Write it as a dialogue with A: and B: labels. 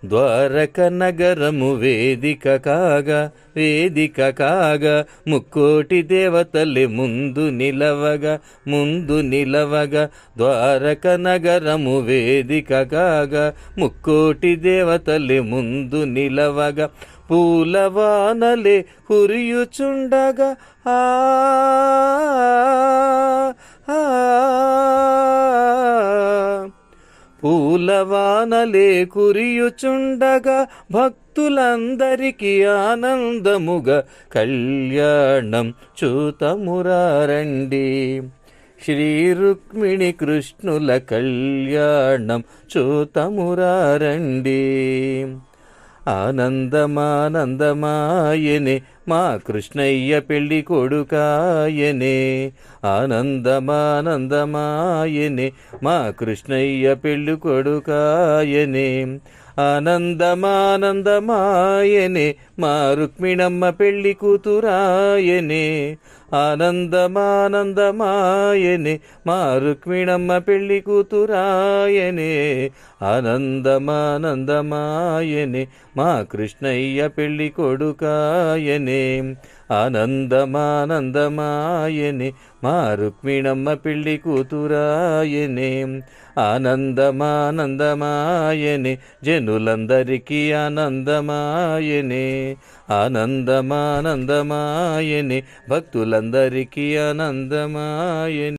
A: ద్వారక నగరము వేదిక కాగా ముక్కోటి దేవతలే ముందు నిలవగా ద్వారక నగరము వేదిక కాగా ముక్కోటి దేవతలే ముందు నిలవగా పూలవానలే కురియుచుండగా ఆ పూలవానలే కురియుచుండగా భక్తులందరికీ ఆనందముగా కళ్యాణం చూతమురారండి. శ్రీ రుక్మిణి కృష్ణుల కళ్యాణం చూతమురారండి. ఆనందమానందమాయనే మా కృష్ణయ్య పెళ్ళి కొడుకాయనే. ఆనందమానందమాయనే మా కృష్ణయ్య పెళ్ళి కొడుకాయనే. ఆనందమానందమాయనే మా రుక్మిణమ్మ పెళ్ళి కూతురాయనే. ఆనందమానందమాయనే మా రుక్మిణమ్మ పెళ్ళి కూతురాయనే. ఆనందమానందమాయనే మా కృష్ణయ్య పెళ్ళి కొడుకాయనే. ఆనందమానందమాయనే మా రుక్మిణమ్మ పెళ్ళి కూతురాయనే. ఆనందమానందమాయనే జనులందరికీ ఆనందమాయనే. ఆనందమానందమాయనే భక్తులందరికీ ఆనందమాయనే.